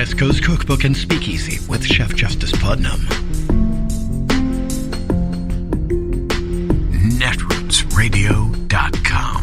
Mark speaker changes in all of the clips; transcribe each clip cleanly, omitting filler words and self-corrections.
Speaker 1: West Coast Cookbook and Speakeasy with Chef Justice Putnam. Netrootsradio.com.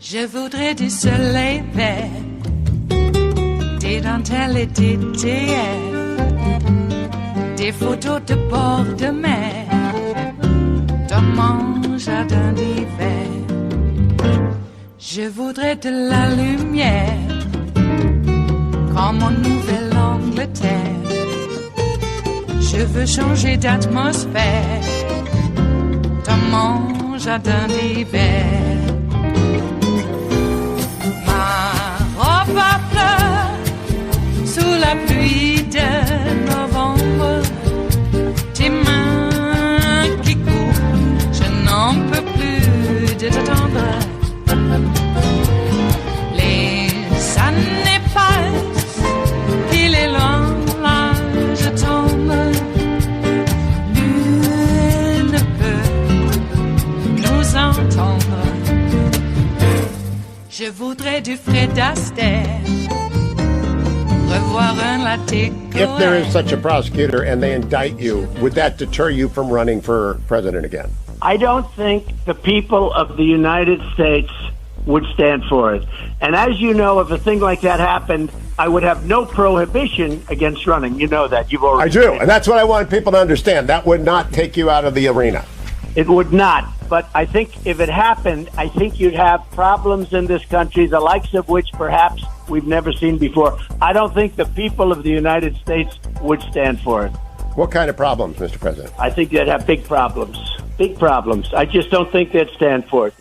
Speaker 2: Je voudrais du soleil vert, des dentelles et des théières, des photos de bord de mer, dans mon jardin d'hiver. Je voudrais de la lumière, comme en Nouvelle-Angleterre. Je veux changer d'atmosphère, dans mon jardin d'hiver. Ma fleur sous la pluie de novembre, tes mains qui courent, je n'en peux plus de t'attendre. Les années passent, il est loin, là je tombe. Nul ne peut nous entendre. Je voudrais du Fred Astaire, revoir un latte.
Speaker 3: If there is such a prosecutor and they indict you, would that deter you from running for president again?
Speaker 4: I don't think the people of the United States would stand for it. And as you know, if a thing like that happened, I would have no prohibition against running. You know that. You've already.
Speaker 3: I do, and that's what I want people to understand. That would not take you out of the arena.
Speaker 4: It would not. But I think if it happened, I think you'd have problems in this country, the likes of which perhaps we've never seen before. I don't think the people of the United States would stand for it.
Speaker 3: What kind of problems, Mr. President?
Speaker 4: I think they'd have big problems. Big problems. I just don't think they'd stand for it.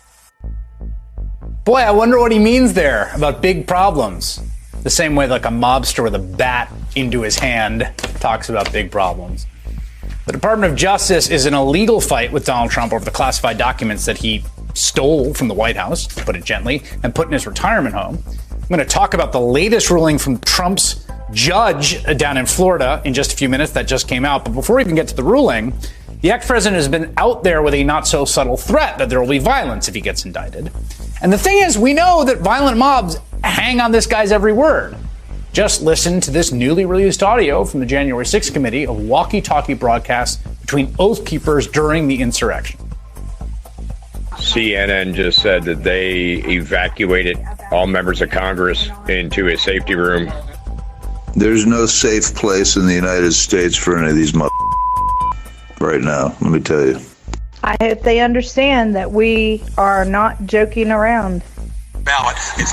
Speaker 5: Boy, I wonder what he means there about big problems. The same way like a mobster with a bat into his hand talks about big problems. The Department of Justice is in a legal fight with Donald Trump over the classified documents that he stole from the White House, to put it gently, and put in his retirement home. I'm going to talk about the latest ruling from Trump's judge down in Florida in just a few minutes that just came out. But before we even get to the ruling, the ex-president has been out there with a not-so-subtle threat that there will be violence if he gets indicted. And the thing is, we know that violent mobs hang on this guy's every word. Just listen to this newly released audio from the January 6th committee of walkie-talkie broadcasts between Oath Keepers during the insurrection.
Speaker 6: CNN just said that they evacuated all members of Congress into a safety room.
Speaker 7: There's no safe place in the United States for any of these right now, let me tell you.
Speaker 8: I hope they understand that we are not joking around.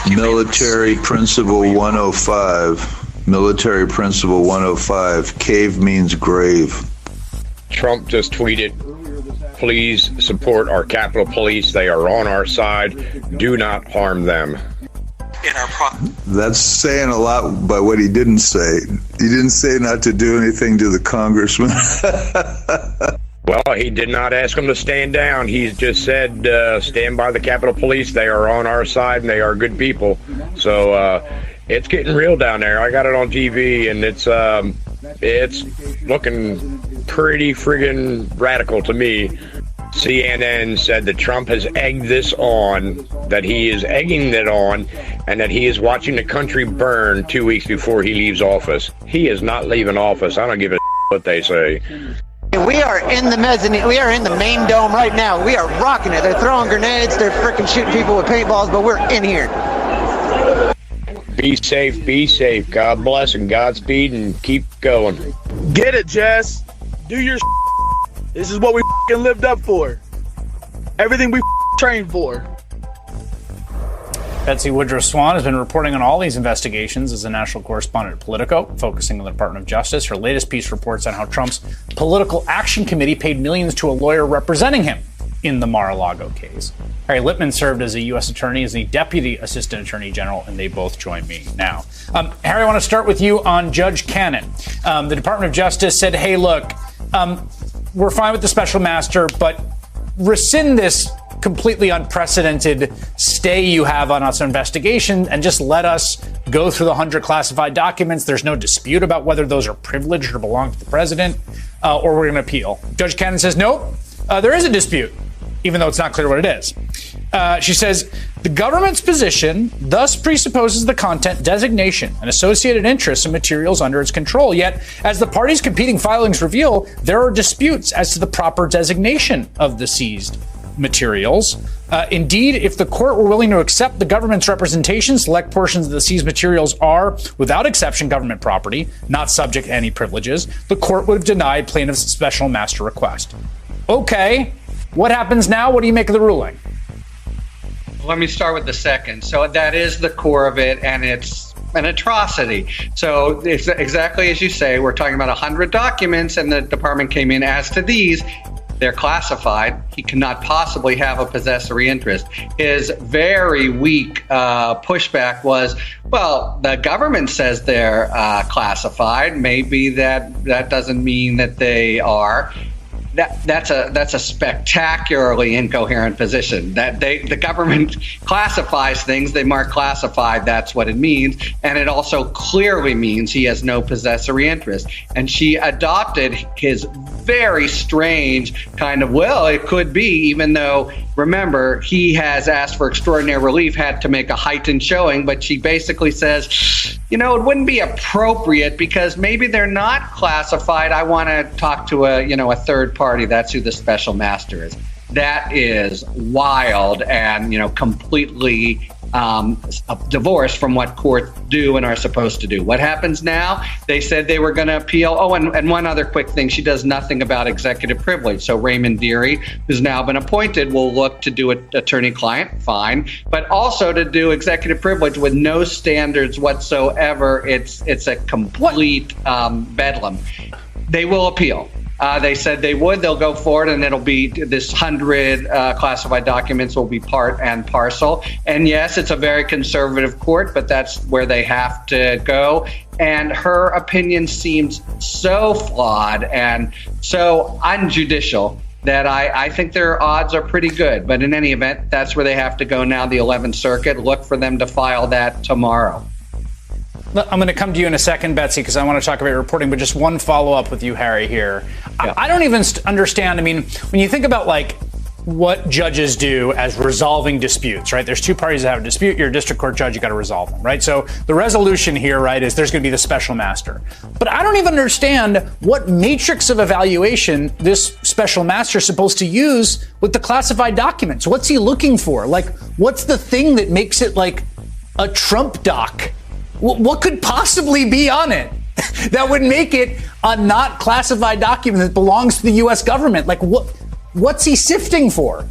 Speaker 7: Military Principle 105. Military Principle 105. Cave means grave.
Speaker 6: Trump just tweeted, please support our Capitol Police. They are on our side. Do not harm them.
Speaker 7: That's saying a lot by what he didn't say. He didn't say not to do anything to the congressman.
Speaker 6: Well, he did not ask them to stand down. He just said, stand by the Capitol Police. They are on our side, and they are good people. So it's getting real down there. I got it on TV, and it's looking pretty friggin' radical to me. CNN said that Trump has egged this on, that he is egging it on, and that he is watching the country burn 2 weeks before he leaves office. He is not leaving office. I don't give a what they say.
Speaker 9: We are in the mezzanine. We are in the main dome right now. We are rocking it. They're throwing grenades. They're freaking shooting people with paintballs, but we're in here.
Speaker 6: Be safe, be safe. God bless and Godspeed, and keep going.
Speaker 10: Get it, Jess. Do your This is what we lived up for. Everything we trained for.
Speaker 5: Betsy Woodruff Swan has been reporting on all these investigations as a national correspondent at Politico, focusing on the Department of Justice. Her latest piece reports on how Trump's Political Action Committee paid millions to a lawyer representing him in the Mar-a-Lago case. Harry Lippman served as a U.S. attorney, as the Deputy Assistant Attorney General, and they both join me now. Harry, I want to start with you on Judge Cannon. The Department of Justice said, hey, look, we're fine with the special master, but rescind this completely unprecedented stay you have on us investigation and just let us go through the 100 classified documents. There's no dispute about whether those are privileged or belong to the president, or we're going to appeal. Judge Cannon says, nope, there is a dispute, even though it's not clear what it is. She says, the government's position thus presupposes the content, designation, and associated interests in materials under its control. Yet, as the parties' competing filings reveal, there are disputes as to the proper designation of the seized materials. Indeed, if the court were willing to accept the government's representation, select portions of the seized materials are, without exception, government property, not subject to any privileges, the court would have denied plaintiff's special master request. Okay, what happens now? What do you make of the ruling?
Speaker 11: Let me start with the second. So that is the core of it, and it's an atrocity. So it's exactly as you say, we're talking about 100 documents, and the department came in as to these. They're classified. He cannot possibly have a possessory interest. His very weak pushback was, well, the government says they're classified. Maybe that doesn't mean that they are. That's a spectacularly incoherent position. That the government classifies things, they mark classified, that's what it means. And it also clearly means he has no possessory interest. And she adopted his very strange kind of, well, it could be, even though, remember, he has asked for extraordinary relief, had to make a heightened showing, but she basically says, it wouldn't be appropriate because maybe they're not classified. I want to talk to a third party. That's who the special master is. That is wild and, completely divorced from what courts do and are supposed to do. What happens now? They said they were going to appeal. Oh, and one other quick thing. She does nothing about executive privilege. So Raymond Deary, who's now been appointed, will look to do an attorney-client, fine, but also to do executive privilege with no standards whatsoever. It's a complete bedlam. They will appeal. They said they would. They'll go forward, and it'll be this 100 classified documents will be part and parcel. And yes, it's a very conservative court, but that's where they have to go. And her opinion seems so flawed and so unjudicial that I think their odds are pretty good. But in any event, that's where they have to go now, the 11th Circuit. Look for them to file that tomorrow.
Speaker 5: I'm going to come to you in a second, Betsy, because I want to talk about your reporting, but just one follow-up with you, Harry, here. Yeah. I don't even understand. I mean, when you think about, what judges do as resolving disputes, right? There's two parties that have a dispute. You're a district court judge. You got to resolve them, right? So the resolution here, right, is there's going to be the special master. But I don't even understand what matrix of evaluation this special master is supposed to use with the classified documents. What's he looking for? What's the thing that makes it like a Trump doc? What could possibly be on it that would make it a not classified document that belongs to the U.S. government? What's he sifting for?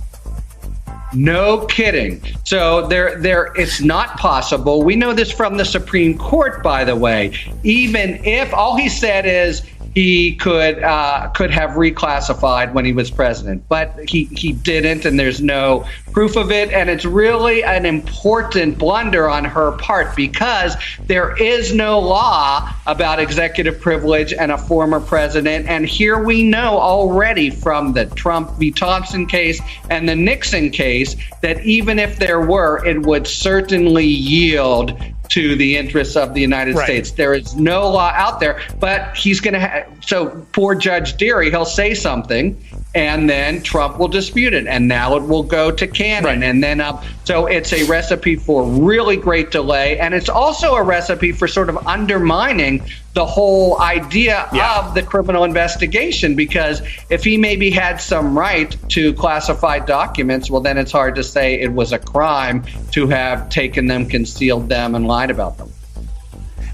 Speaker 11: No kidding. So it's not possible. We know this from the Supreme Court, by the way. Even if all he said is he could have reclassified when he was president, but he didn't, and there's no proof of it. And it's really an important blunder on her part because there is no law about executive privilege and a former president. And here we know already from the Trump v. Thompson case and the Nixon case that even if there were, it would certainly yield to the interests of the United States. There is no law out there, but he's going to so poor Judge Deary, he'll say something and then Trump will dispute it, and now it will go to Cannon, and then so it's a recipe for really great delay, and it's also a recipe for sort of undermining the whole idea of the criminal investigation, because if he maybe had some right to classified documents, well, then it's hard to say it was a crime to have taken them, concealed them, and lied about them.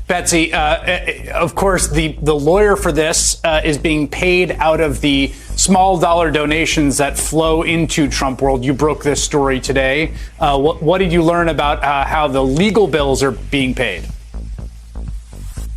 Speaker 5: Betsy, of course, the lawyer for this is being paid out of the small dollar donations that flow into Trump World. You broke this story today. What did you learn about how the legal bills are being paid?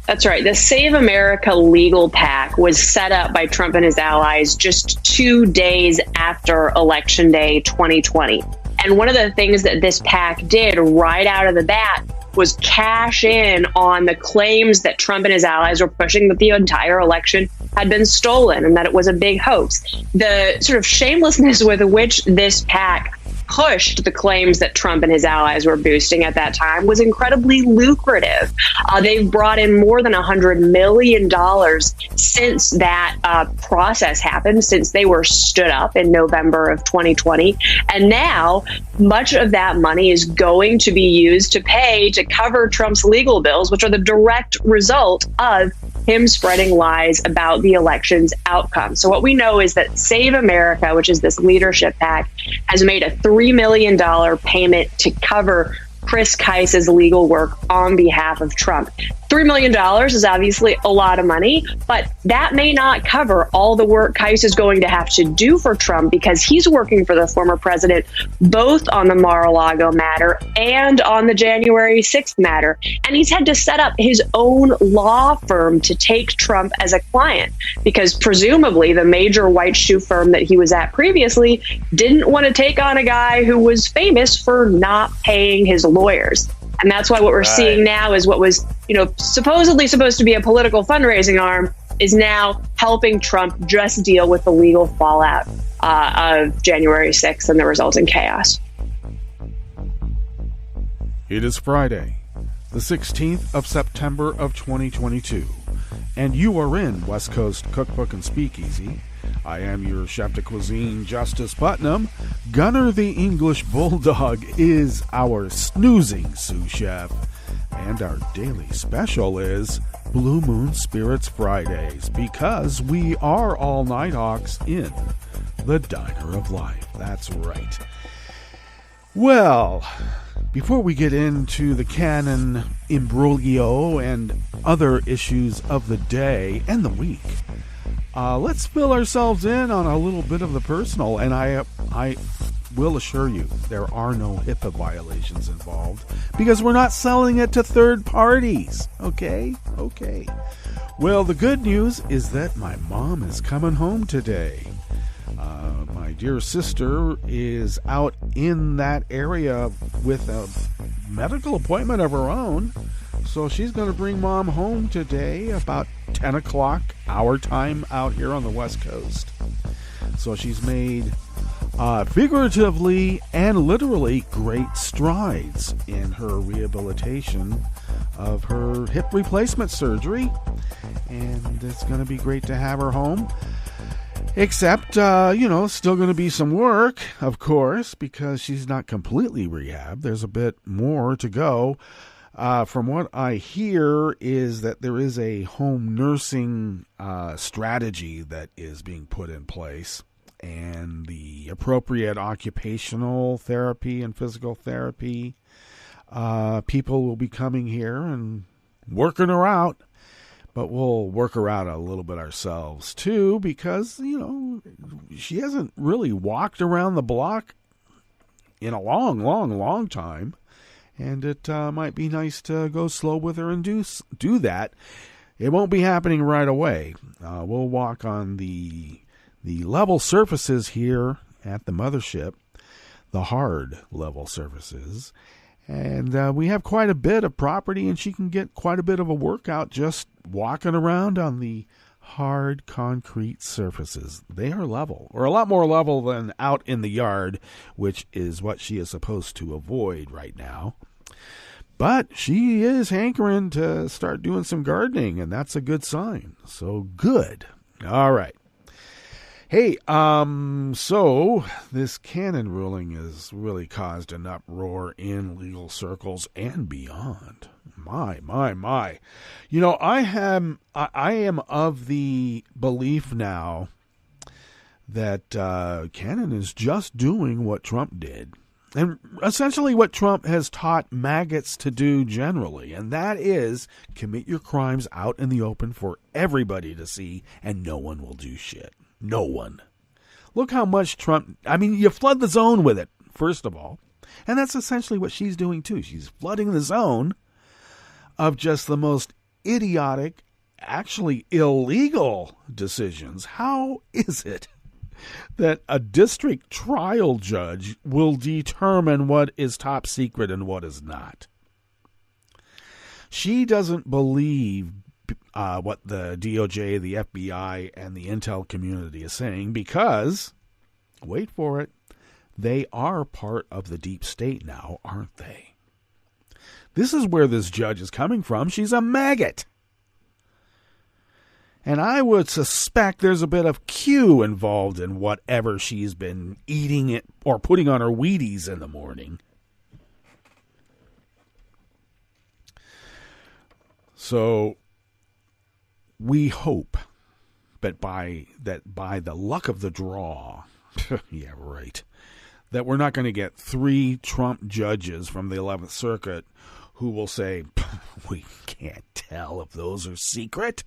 Speaker 12: That's right. The Save America Legal PAC was set up by Trump and his allies just 2 days after Election Day 2020. And one of the things that this PAC did right out of the bat was cash in on the claims that Trump and his allies were pushing that the entire election had been stolen and that it was a big hoax. The sort of shamelessness with which this PAC pushed the claims that Trump and his allies were boosting at that time was incredibly lucrative. They've brought in more than $100 million since that process happened, since they were stood up in November of 2020. And now much of that money is going to be used to pay to cover Trump's legal bills, which are the direct result of him spreading lies about the election's outcome. So what we know is that Save America, which is this leadership PAC, has made a $3 million payment to cover Chris Kice's legal work on behalf of Trump. $3 million is obviously a lot of money, but that may not cover all the work Kice is going to have to do for Trump, because he's working for the former president both on the Mar-a-Lago matter and on the January 6th matter. And he's had to set up his own law firm to take Trump as a client, because presumably the major white shoe firm that he was at previously didn't want to take on a guy who was famous for not paying his lawyers. And that's why what we're seeing now is what was, supposedly supposed to be a political fundraising arm is now helping Trump just deal with the legal fallout of January 6th and the resulting chaos.
Speaker 13: It is Friday, the 16th of September of 2022, and you are in West Coast Cookbook and Speakeasy. I am your chef de cuisine, Justice Putnam. Gunner the English Bulldog is our snoozing sous chef. And our daily special is Blue Moon Spirits Fridays, because we are all Nighthawks in the Diner of Life. That's right. Well, before we get into the canon imbroglio and other issues of the day and the week, let's fill ourselves in on a little bit of the personal, and I will assure you there are no HIPAA violations involved, because we're not selling it to third parties. Okay. Well, the good news is that my mom is coming home today. My dear sister is out in that area with a medical appointment of her own, so she's going to bring Mom home today about 10 o'clock our time out here on the West Coast. So she's made figuratively and literally great strides in her rehabilitation of her hip replacement surgery, and it's going to be great to have her home. Except, still going to be some work, of course, because she's not completely rehabbed. There's a bit more to go. From what I hear is that there is a home nursing strategy that is being put in place, and the appropriate occupational therapy and physical therapy people will be coming here and working her out. But we'll work her out a little bit ourselves, too, because, she hasn't really walked around the block in a long time. And it might be nice to go slow with her and do that. It won't be happening right away. We'll walk on the level surfaces here at the mothership, the hard level surfaces. And we have quite a bit of property, and she can get quite a bit of a workout just walking around on the hard concrete surfaces. They are level, or a lot more level than out in the yard, which is what she is supposed to avoid right now. But she is hankering to start doing some gardening, and that's a good sign. So good. All right. Hey, so this canon ruling has really caused an uproar in legal circles and beyond. My. I am of the belief now that canon is just doing what Trump did. And essentially what Trump has taught maggots to do generally, and that is commit your crimes out in the open for everybody to see, and no one will do shit. No one. Look how much Trump... you flood the zone with it, first of all. And that's essentially what she's doing, too. She's flooding the zone of just the most idiotic, actually illegal decisions. How is it that a district trial judge will determine what is top secret and what is not? She doesn't believe what the DOJ, the FBI, and the intel community is saying because, wait for it, they are part of the deep state now, aren't they? This is where this judge is coming from. She's a maggot. And I would suspect there's a bit of Q involved in whatever she's been eating it or putting on her Wheaties in the morning. So we hope that by the luck of the draw, yeah, right, that we're not going to get 3 Trump judges from the 11th Circuit who will say, we can't tell if those are secret.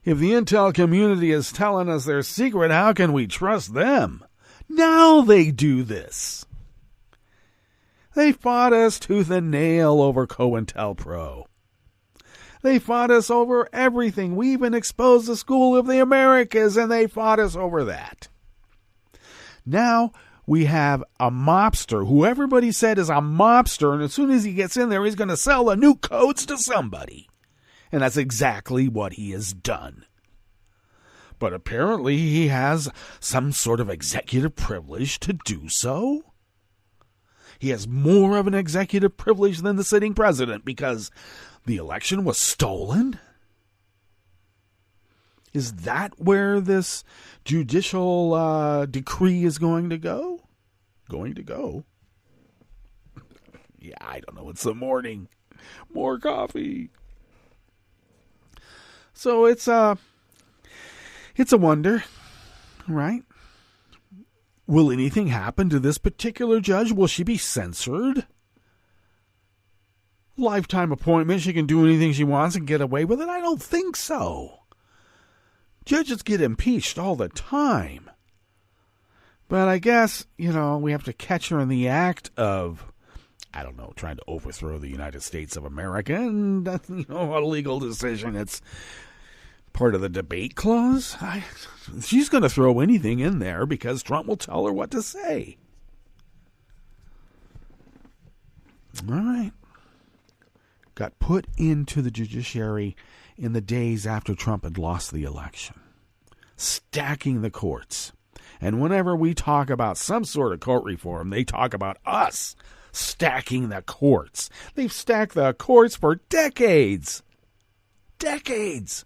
Speaker 13: If the intel community is telling us they're secret, how can we trust them? Now they do this. They fought us tooth and nail over COINTELPRO. They fought us over everything. We even exposed the School of the Americas, and they fought us over that. Now we have a mobster who everybody said is a mobster, and as soon as he gets in there, he's going to sell the new codes to somebody. And that's exactly what he has done. But apparently he has some sort of executive privilege to do so. He has more of an executive privilege than the sitting president because the election was stolen. Is that where this judicial decree is going to go? Going to go? Yeah, I don't know. It's the morning. More coffee. So it's a wonder, right? Will anything happen to this particular judge? Will she be censored? Lifetime appointment, she can do anything she wants and get away with it? I don't think so. Judges get impeached all the time. But I guess, we have to catch her in the act of, I don't know, trying to overthrow the United States of America. And that's, a legal decision. It's part of the debate clause. She's going to throw anything in there because Trump will tell her what to say. All right. Got put into the judiciary in the days after Trump had lost the election. Stacking the courts. And whenever we talk about some sort of court reform, they talk about us stacking the courts. They've stacked the courts for decades. Decades.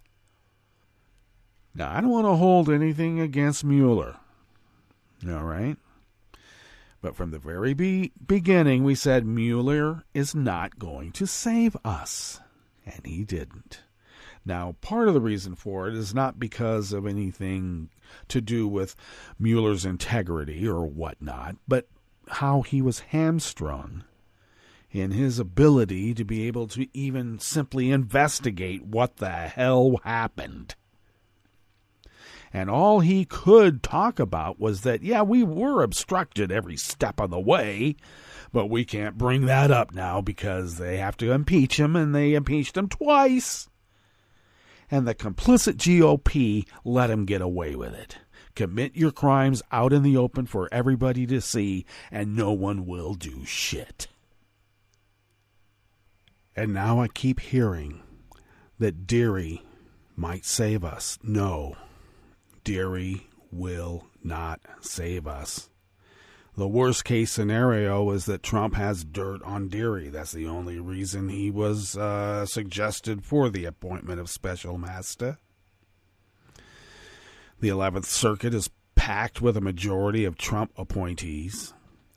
Speaker 13: Now, I don't want to hold anything against Mueller. All right? But from the very beginning, we said Mueller is not going to save us. And he didn't. Now, part of the reason for it is not because of anything to do with Mueller's integrity or whatnot, but how he was hamstrung in his ability to be able to even simply investigate what the hell happened. And all he could talk about was that, yeah, we were obstructed every step of the way, but we can't bring that up now because they have to impeach him, and they impeached him twice. And the complicit GOP let him get away with it. Commit your crimes out in the open for everybody to see, and no one will do shit. And now I keep hearing that Deary might save us. No. Deary will not save us. The worst case scenario is that Trump has dirt on Deary. That's the only reason he was suggested for the appointment of special master. The 11th Circuit is packed with a majority of Trump appointees.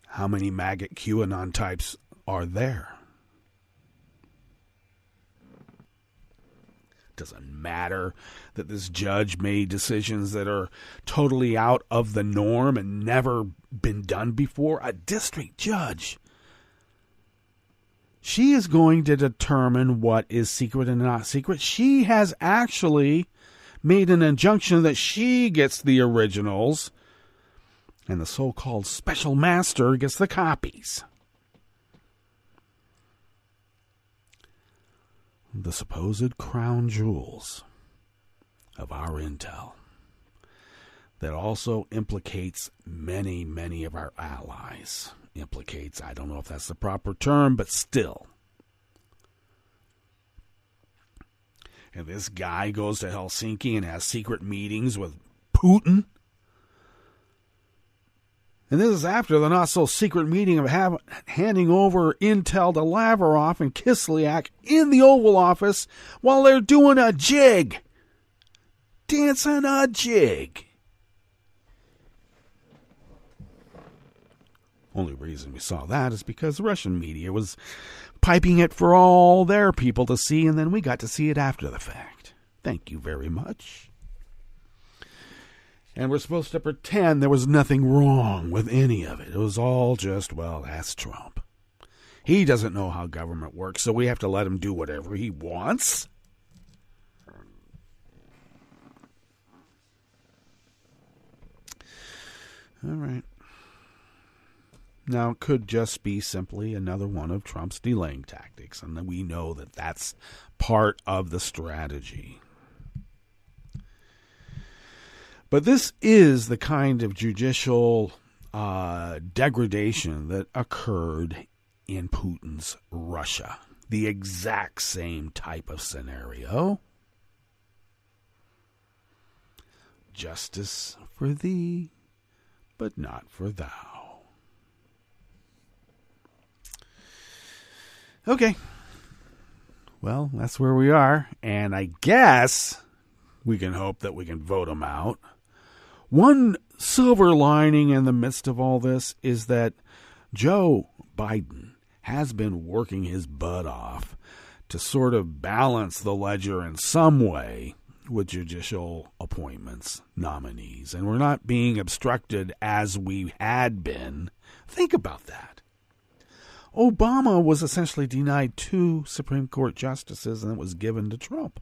Speaker 13: How many maggot QAnon types are there? Doesn't matter that this judge made decisions that are totally out of the norm and never been done before. A district judge. She is going to determine what is secret and not secret. She has actually made an injunction that she gets the originals and the so-called special master gets the copies. The supposed crown jewels of our intel that also implicates many, many of our allies. Implicates, I don't know if that's the proper term, but still. And this guy goes to Helsinki and has secret meetings with Putin. And this is after the not-so-secret meeting of handing over intel to Lavrov and Kislyak in the Oval Office while they're doing a jig. Dancing a jig. Only reason we saw that is because the Russian media was piping it for all their people to see, and then we got to see it after the fact. Thank you very much. And we're supposed to pretend there was nothing wrong with any of it. It was all just, well, that's Trump. He doesn't know how government works, so we have to let him do whatever he wants. All right. Now, it could just be simply another one of Trump's delaying tactics, and we know that that's part of the strategy. But this is the kind of judicial degradation that occurred in Putin's Russia. The exact same type of scenario. Justice for thee, but not for thou. Okay. Well, that's where we are. And I guess we can hope that we can vote him out. One silver lining in the midst of all this is that Joe Biden has been working his butt off to sort of balance the ledger in some way with judicial appointments, nominees. And we're not being obstructed as we had been. Think about that. Obama was essentially denied 2 Supreme Court justices, and it was given to Trump.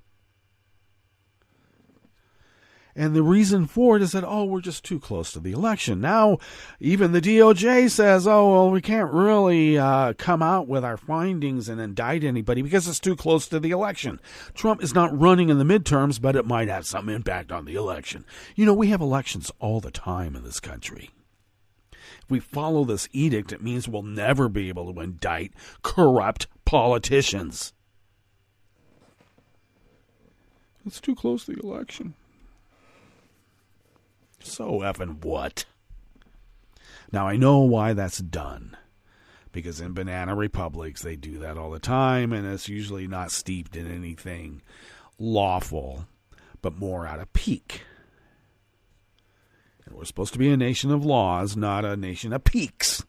Speaker 13: And the reason for it is that, we're just too close to the election. Now, even the DOJ says, we can't really come out with our findings and indict anybody because it's too close to the election. Trump is not running in the midterms, but it might have some impact on the election. You know, we have elections all the time in this country. If we follow this edict, it means we'll never be able to indict corrupt politicians. It's too close to the election. So effing what? Now, I know why that's done. Because in banana republics, they do that all the time, and it's usually not steeped in anything lawful, but more out of pique. And we're supposed to be a nation of laws, not a nation of peaks.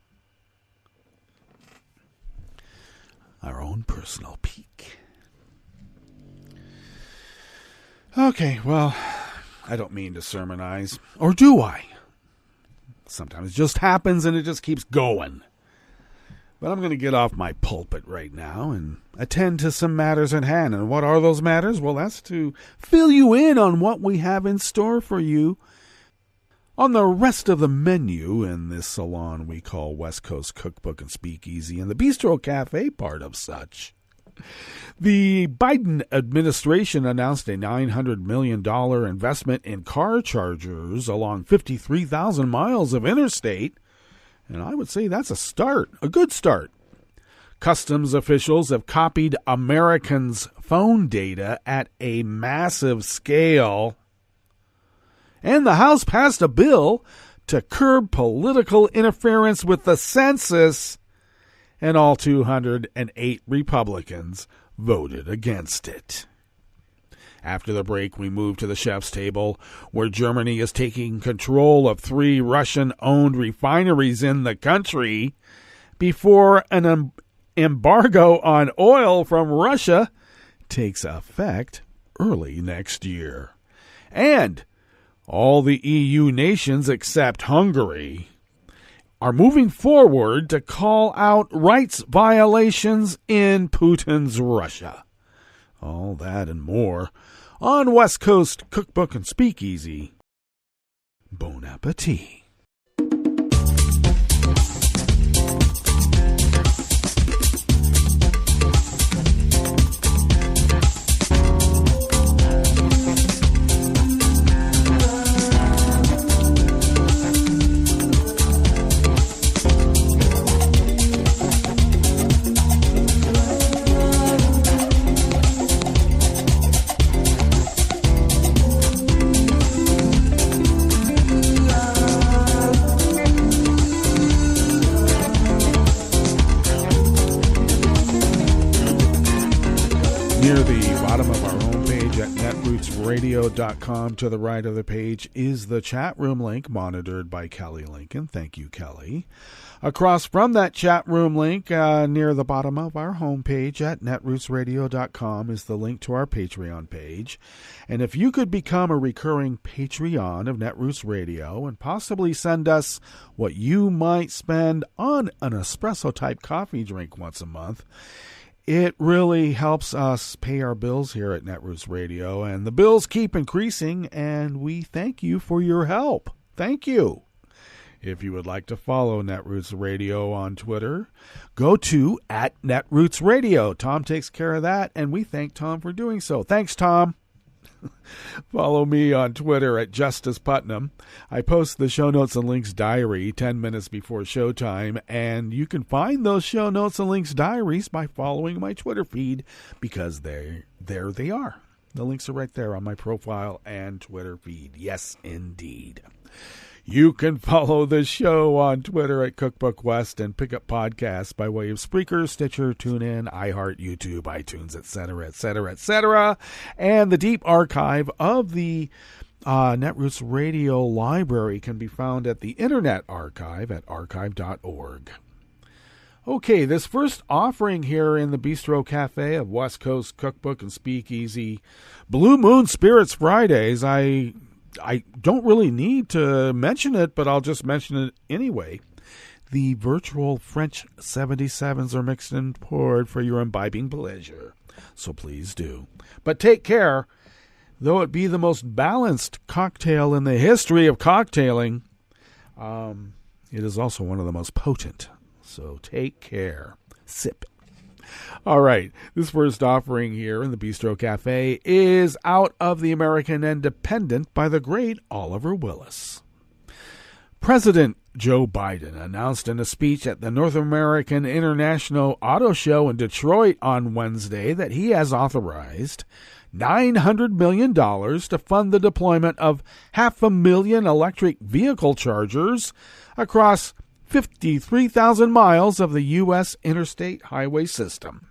Speaker 13: Our own personal peak. Okay, well, I don't mean to sermonize, or do I? Sometimes it just happens and it just keeps going. But I'm going to get off my pulpit right now and attend to some matters at hand. And what are those matters? Well, that's to fill you in on what we have in store for you on the rest of the menu in this salon we call West Coast Cookbook and Speakeasy and the Bistro Cafe part of such. The Biden administration announced a $900 million investment in car chargers along 53,000 miles of interstate, and I would say that's a start, a good start. Customs officials have copied Americans' phone data at a massive scale, and the House passed a bill to curb political interference with the census, and all 208 Republicans voted against it. After the break, we move to the chef's table, where Germany is taking control of 3 Russian-owned refineries in the country before an embargo on oil from Russia takes effect early next year. And all the EU nations except Hungary are moving forward to call out rights violations in Putin's Russia. All that and more on West Coast Cookbook and Speakeasy. Bon appetit. page at netrootsradio.com. To the right of the page is the chat room link monitored by Kelly Lincoln. Thank you, Kelly. Across from that chat room link, near the bottom of our homepage at netrootsradio.com is the link to our Patreon page. And if you could become a recurring Patreon of Netroots Radio and possibly send us what you might spend on an espresso-type coffee drink once a month, it really helps us pay our bills here at Netroots Radio. And the bills keep increasing, and we thank you for your help. Thank you. If you would like to follow Netroots Radio on Twitter, go to @NetrootsRadio. Tom takes care of that, and we thank Tom for doing so. Thanks, Tom. Follow me on Twitter at Justice Putnam. I post the show notes and links diary 10 minutes before showtime, and you can find those show notes and links diaries by following my Twitter feed, because there they are. The links are right there on my profile and Twitter feed. Yes, indeed. You can follow the show on Twitter at Cookbook West and pick up podcasts by way of Spreaker, Stitcher, TuneIn, iHeart, YouTube, iTunes, etc., etc., etc. And the deep archive of the Netroots Radio Library can be found at the Internet Archive at archive.org. Okay, this first offering here in the Bistro Cafe of West Coast Cookbook and Speakeasy Blue Moon Spirits Fridays, I don't really need to mention it, but I'll just mention it anyway. The virtual French 77s are mixed and poured for your imbibing pleasure, so please do. But take care. Though it be the most balanced cocktail in the history of cocktailing, it is also one of the most potent, so take care. Sip. All right, this first offering here in the Bistro Cafe is out of the American Independent by the great Oliver Willis. President Joe Biden announced in a speech at the North American International Auto Show in Detroit on Wednesday that he has authorized $900 million to fund the deployment of 500,000 electric vehicle chargers across 53,000 miles of the U.S. interstate highway system.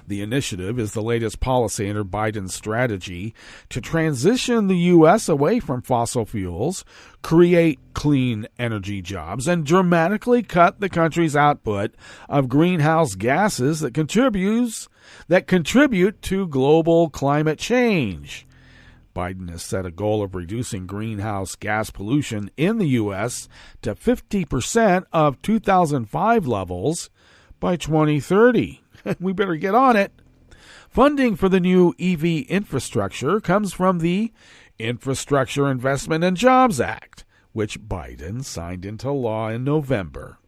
Speaker 13: The initiative is the latest policy under Biden's strategy to transition the U.S. away from fossil fuels, create clean energy jobs, and dramatically cut the country's output of greenhouse gases that contribute to global climate change. Biden has set a goal of reducing greenhouse gas pollution in the U.S. to 50% of 2005 levels by 2030. We better get on it. Funding for the new EV infrastructure comes from the Infrastructure Investment and Jobs Act, which Biden signed into law in November.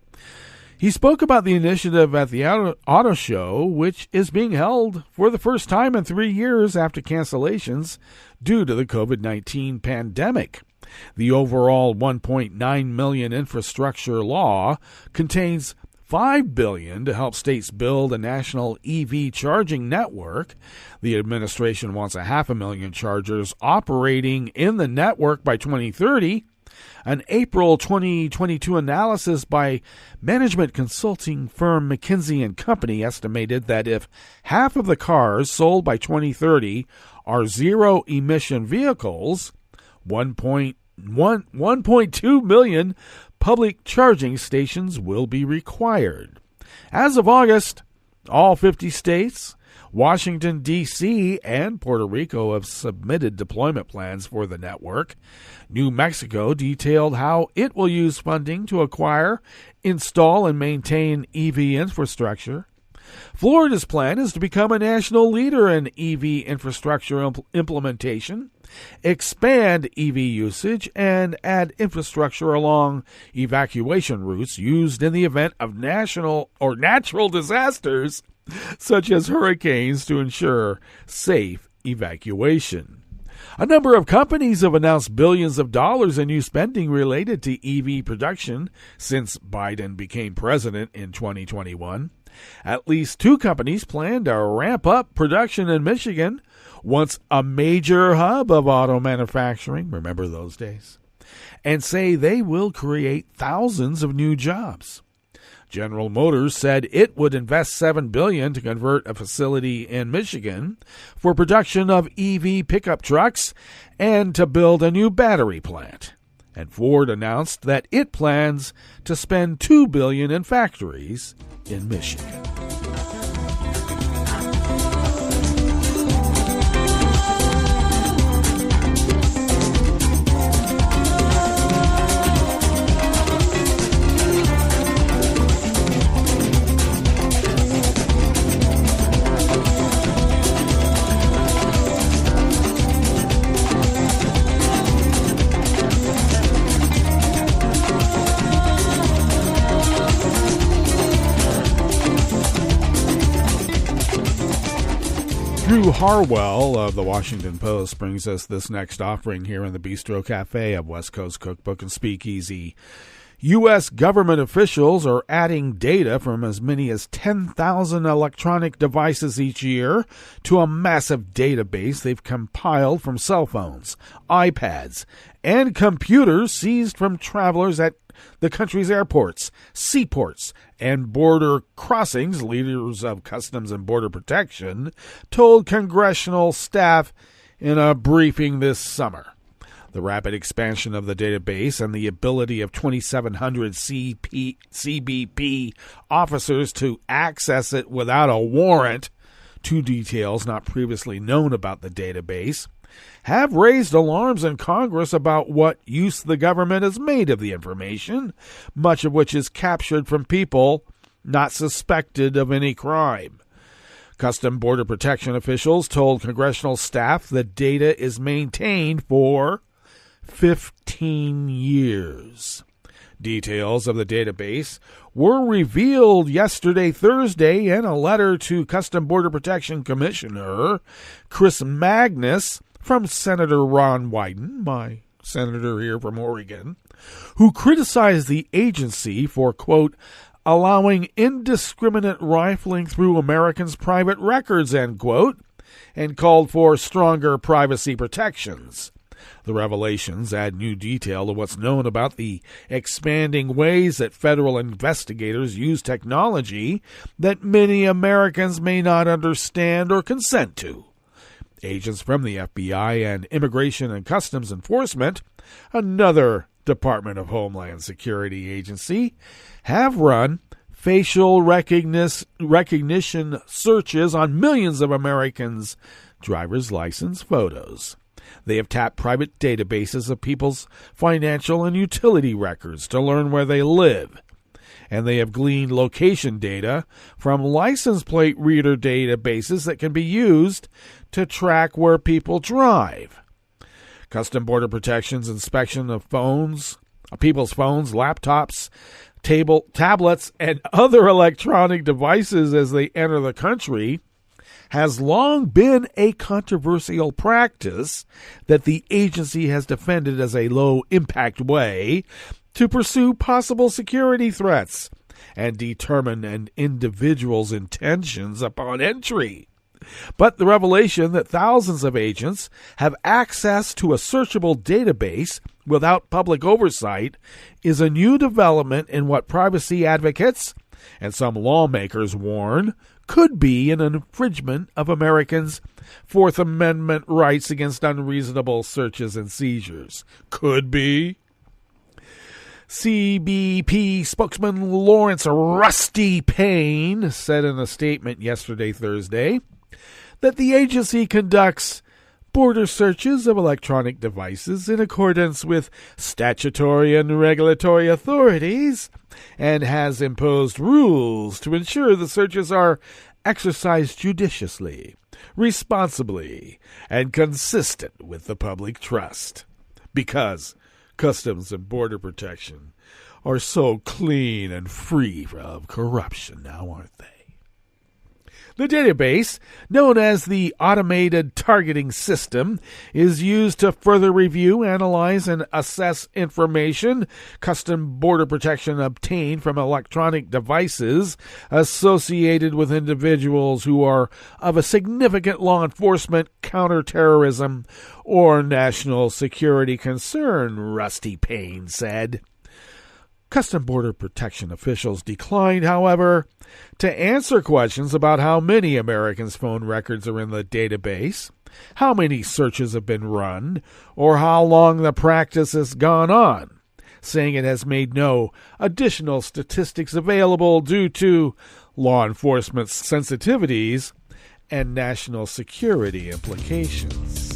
Speaker 13: He spoke about the initiative at the auto show, which is being held for the first time in 3 years after cancellations due to the COVID-19 pandemic. The overall $1.9 million infrastructure law contains $5 billion to help states build a national EV charging network. The administration wants 500,000 chargers operating in the network by 2030. An April 2022 analysis by management consulting firm McKinsey & Company estimated that if half of the cars sold by 2030 are zero-emission vehicles, 1.2 million public charging stations will be required. As of August, all 50 states, Washington, D.C., and Puerto Rico have submitted deployment plans for the network. New Mexico detailed how it will use funding to acquire, install, and maintain EV infrastructure. Florida's plan is to become a national leader in EV infrastructure implementation, expand EV usage, and add infrastructure along evacuation routes used in the event of national or natural disasters, such as hurricanes, to ensure safe evacuation. A number of companies have announced billions of dollars in new spending related to EV production since Biden became president in 2021. At least 2 companies plan to ramp up production in Michigan, once a major hub of auto manufacturing, remember those days, and say they will create thousands of new jobs. General Motors said it would invest $7 billion to convert a facility in Michigan for production of EV pickup trucks and to build a new battery plant. And Ford announced that it plans to spend $2 billion in factories in Michigan. Drew Harwell of the Washington Post brings us this next offering here in the Bistro Cafe of West Coast Cookbook and Speakeasy. U.S. government officials are adding data from as many as 10,000 electronic devices each year to a massive database they've compiled from cell phones, iPads, and computers seized from travelers at the country's airports, seaports, and border crossings. Leaders of Customs and Border Protection told congressional staff in a briefing this summer. The rapid expansion of the database and the ability of 2,700 CBP officers to access it without a warrant, two details not previously known about the database, have raised alarms in Congress about what use the government has made of the information, much of which is captured from people not suspected of any crime. Customs Border Protection officials told congressional staff the data is maintained for 15 years. Details of the database were revealed yesterday, Thursday, in a letter to Customs Border Protection Commissioner Chris Magnus from Senator Ron Wyden, my senator here from Oregon, who criticized the agency for, quote, allowing indiscriminate rifling through Americans' private records, end quote, and called for stronger privacy protections. The revelations add new detail to what's known about the expanding ways that federal investigators use technology that many Americans may not understand or consent to. Agents from the FBI and Immigration and Customs Enforcement, another Department of Homeland Security agency, have run facial recognition searches on millions of Americans' driver's license photos. They have tapped private databases of people's financial and utility records to learn where they live. And they have gleaned location data from license plate reader databases that can be used to track where people drive. Customs Border Protection's inspection of phones, people's phones, laptops, tablets, and other electronic devices as they enter the country has long been a controversial practice that the agency has defended as a low-impact way to pursue possible security threats and determine an individual's intentions upon entry. But the revelation that thousands of agents have access to a searchable database without public oversight is a new development in what privacy advocates and some lawmakers warn could be an infringement of Americans' Fourth Amendment rights against unreasonable searches and seizures. Could be. CBP spokesman Lawrence Rusty Payne said in a statement yesterday, Thursday, that the agency conducts border searches of electronic devices in accordance with statutory and regulatory authorities and has imposed rules to ensure the searches are exercised judiciously, responsibly, and consistent with the public trust. Because Customs and Border Protection are so clean and free of corruption now, aren't they? The database, known as the Automated Targeting System, is used to further review, analyze, and assess information Customs Border Protection obtained from electronic devices associated with individuals who are of a significant law enforcement, counterterrorism, or national security concern, Rusty Payne said. Custom Border Protection officials declined, however, to answer questions about how many Americans' phone records are in the database, how many searches have been run, or how long the practice has gone on, saying it has made no additional statistics available due to law enforcement sensitivities and national security implications.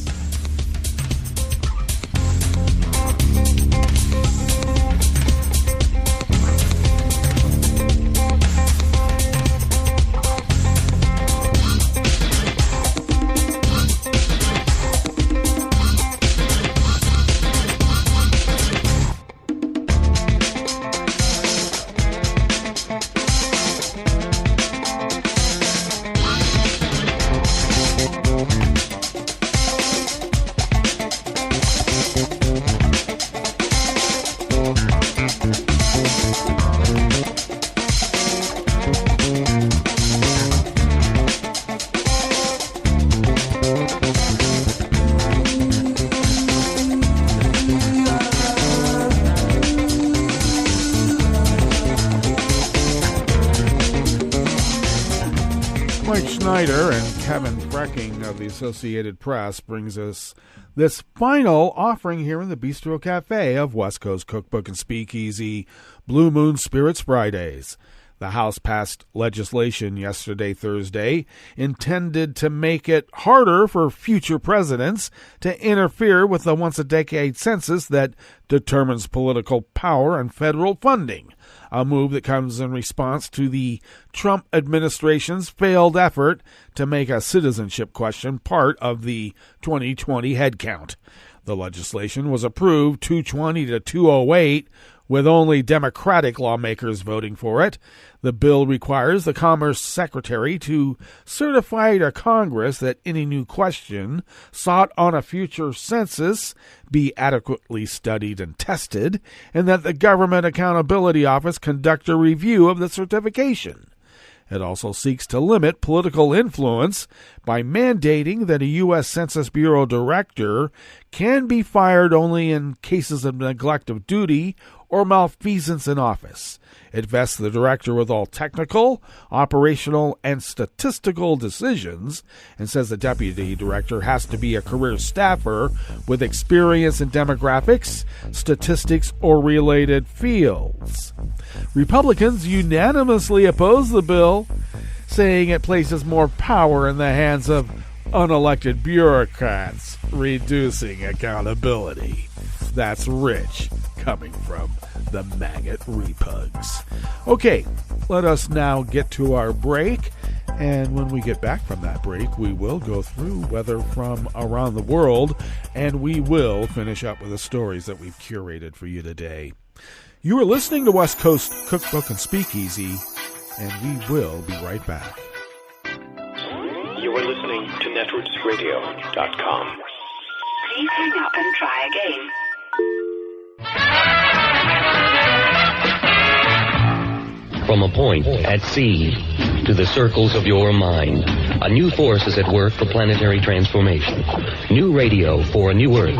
Speaker 13: Schneider and Kevin Frecking of the Associated Press brings us this final offering here in the Bistro Cafe of West Coast Cookbook and Speakeasy Blue Moon Spirits Fridays. The House passed legislation yesterday, Thursday, intended to make it harder for future presidents to interfere with the once-a-decade census that determines political power and federal funding, a move that comes in response to the Trump administration's failed effort to make a citizenship question part of the 2020 headcount. The legislation was approved 220 to 208, with only Democratic lawmakers voting for it. The bill requires the Commerce Secretary to certify to Congress that any new question sought on a future census be adequately studied and tested, and that the Government Accountability Office conduct a review of the certification. It also seeks to limit political influence by mandating that a U.S. Census Bureau director can be fired only in cases of neglect of duty or malfeasance in office. It vests the director with all technical, operational, and statistical decisions, and says the deputy director has to be a career staffer with experience in demographics, statistics, or related fields. Republicans unanimously oppose the bill, saying it places more power in the hands of unelected bureaucrats, reducing accountability. That's rich, coming from the maggot repugs. Okay, let us now get to our break, and when we get back from that break, we will go through weather from around the world, and we will finish up with the stories that we've curated for you today. You are listening to West Coast Cookbook and Speakeasy, and we will be right back.
Speaker 1: You are listening to netrootsradio.com.
Speaker 14: Please hang up and try again.
Speaker 15: From a point at sea to the circles of your mind, a new force is at work for planetary transformation. New radio for a new Earth.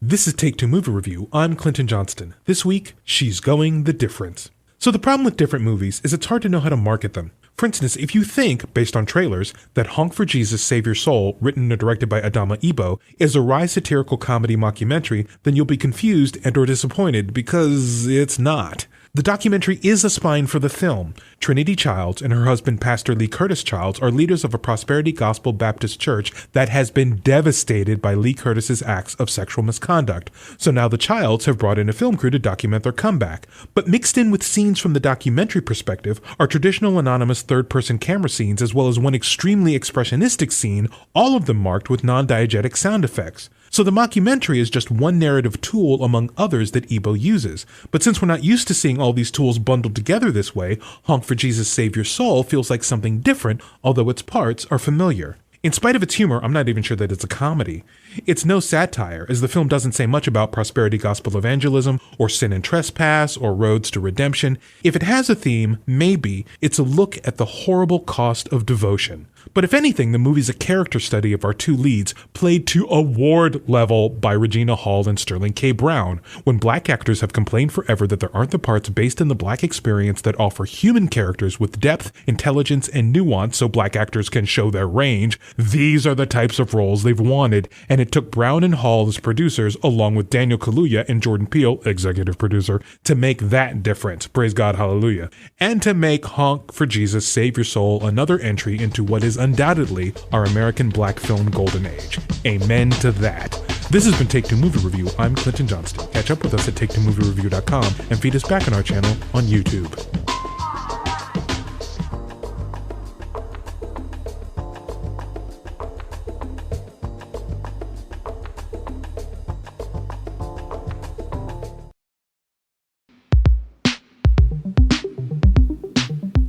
Speaker 16: This is Take Two Movie Review. I'm Clinton Johnston. This week, she's going the different. So the problem with different movies is it's hard to know how to market them. For instance, if you think, based on trailers, that Honk for Jesus, Save Your Soul, written and directed by Adama Ebo, is a wry satirical comedy mockumentary, then you'll be confused and or disappointed because it's not. The documentary is a spine for the film. Trinity Childs and her husband, Pastor Lee Curtis Childs, are leaders of a Prosperity Gospel Baptist church that has been devastated by Lee Curtis's acts of sexual misconduct. So now the Childs have brought in a film crew to document their comeback. But mixed in with scenes from the documentary perspective are traditional anonymous third-person camera scenes, as well as one extremely expressionistic scene, all of them marked with non-diegetic sound effects. So the mockumentary is just one narrative tool among others that Ebo uses. But since we're not used to seeing all these tools bundled together this way, Honk for Jesus, Save Your Soul feels like something different, although its parts are familiar. In spite of its humor, I'm not even sure that it's a comedy. It's no satire, as the film doesn't say much about prosperity gospel evangelism, or sin and trespass, or roads to redemption. If it has a theme, maybe it's a look at the horrible cost of devotion. But if anything, the movie's a character study of our two leads, played to award level by Regina Hall and Sterling K. Brown, when black actors have complained forever that there aren't the parts based in the black experience that offer human characters with depth, intelligence, and nuance so black actors can show their range. These are the types of roles they've wanted, and it took Brown and Hall as producers, along with Daniel Kaluuya and Jordan Peele, executive producer, to make that difference. Praise God, hallelujah. And to make Honk for Jesus, Save Your Soul another entry into what is undoubtedly our American black film golden age. Amen to that. This has been Take Two Movie Review. I'm Clinton Johnston. Catch up with us at TakeTwoMovieReview.com and feed us back on our channel on YouTube.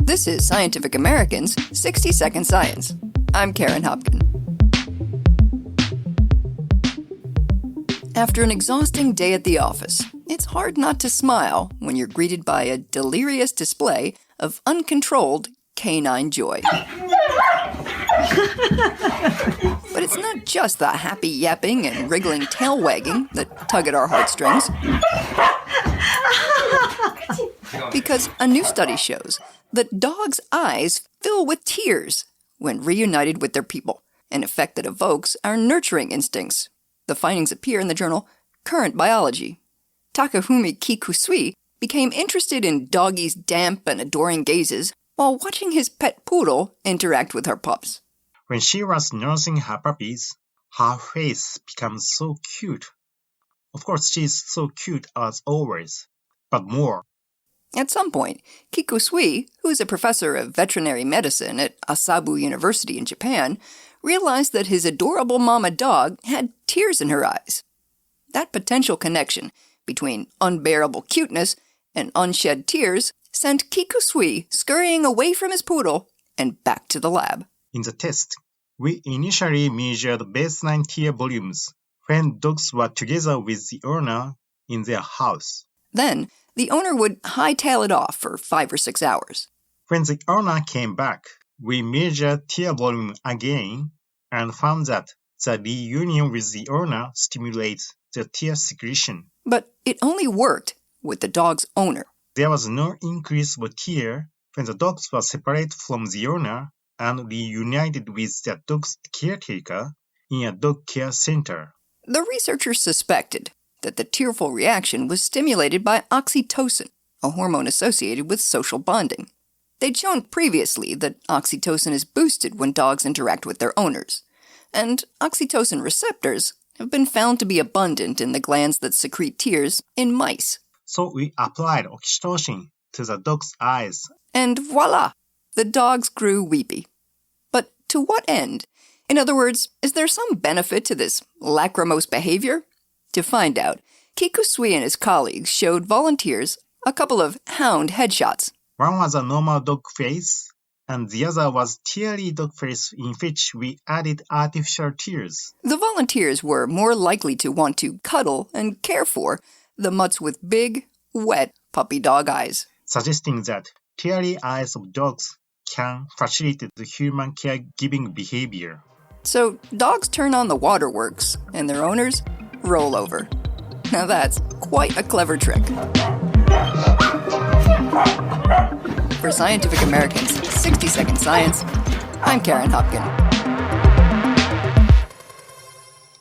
Speaker 17: This is Scientific American's 60-Second Science. I'm Karen Hopkin. After an exhausting day at the office, it's hard not to smile when you're greeted by a delirious display of uncontrolled canine joy. But it's not just the happy yapping and wriggling tail wagging that tug at our heartstrings. Because a new study shows that dogs' eyes fill with tears when reunited with their people, an effect that evokes our nurturing instincts. The findings appear in the journal Current Biology. Takahumi Kikusui became interested in doggies' damp and adoring gazes while watching his pet poodle interact with her pups.
Speaker 18: When she was nursing her puppies, her face becomes so cute. Of course, she's so cute as always, but more.
Speaker 17: At some point, Kikusui, who is a professor of veterinary medicine at Asabu University in Japan, realized that his adorable mama dog had tears in her eyes. That potential connection between unbearable cuteness and unshed tears sent Kikusui scurrying away from his poodle and back to the lab.
Speaker 18: In the test, we initially measured baseline tear volumes when dogs were together with the owner in their house.
Speaker 17: Then, the owner would hightail it off for 5 or 6 hours.
Speaker 18: When the owner came back, we measured tear volume again and found that the reunion with the owner stimulates the tear secretion.
Speaker 17: But it only worked with the dog's owner.
Speaker 18: There was no increase of tear when the dogs were separated from the owner and reunited with their dog's caretaker in a dog care center.
Speaker 17: The researchers suspected that the tearful reaction was stimulated by oxytocin, a hormone associated with social bonding. They'd shown previously that oxytocin is boosted when dogs interact with their owners, and oxytocin receptors have been found to be abundant in the glands that secrete tears in mice.
Speaker 18: So we applied oxytocin to the dog's eyes.
Speaker 17: And voila! The dogs grew weepy. But to what end? In other words, is there some benefit to this lachrymose behavior? To find out, Kikusui and his colleagues showed volunteers a couple of hound headshots.
Speaker 18: One was a normal dog face, and the other was teary dog face in which we added artificial tears.
Speaker 17: The volunteers were more likely to want to cuddle and care for the mutts with big, wet puppy dog eyes,
Speaker 18: suggesting that teary eyes of dogs can facilitate the human caregiving behavior.
Speaker 17: So dogs turn on the waterworks, and their owners roll over. Now that's quite a clever trick. For Scientific American's 60-Second Science, I'm Karen Hopkin.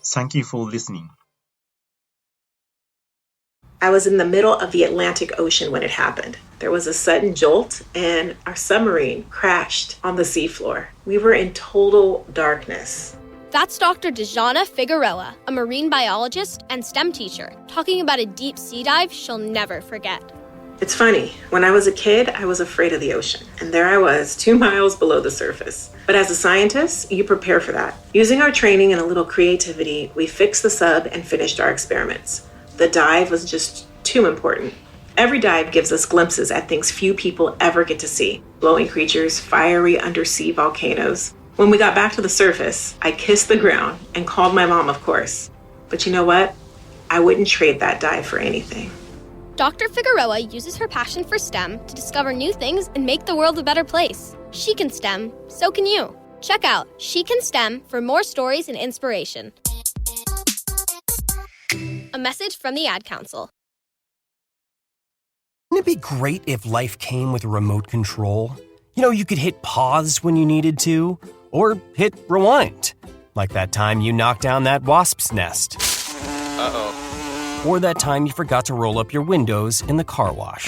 Speaker 18: Thank you for listening.
Speaker 19: I was in the middle of the Atlantic Ocean when it happened. There was a sudden jolt and our submarine crashed on the seafloor. We were in total darkness.
Speaker 20: That's Dr. Dejana Figueroa, a marine biologist and STEM teacher, talking about a deep sea dive she'll never forget.
Speaker 19: It's funny, when I was a kid, I was afraid of the ocean. And there I was, 2 miles below the surface. But as a scientist, you prepare for that. Using our training and a little creativity, we fixed the sub and finished our experiments. The dive was just too important. Every dive gives us glimpses at things few people ever get to see. Glowing creatures, fiery undersea volcanoes. When we got back to the surface, I kissed the ground and called my mom, of course. But you know what? I wouldn't trade that dive for anything.
Speaker 20: Dr. Figueroa uses her passion for STEM to discover new things and make the world a better place. She can STEM, so can you. Check out She Can STEM for more stories and inspiration. A message from the Ad Council.
Speaker 21: Wouldn't it be great if life came with a remote control? You know, you could hit pause when you needed to, or hit rewind. Like that time you knocked down that wasp's nest.
Speaker 22: Uh-oh.
Speaker 21: Or that time you forgot to roll up your windows in the car wash.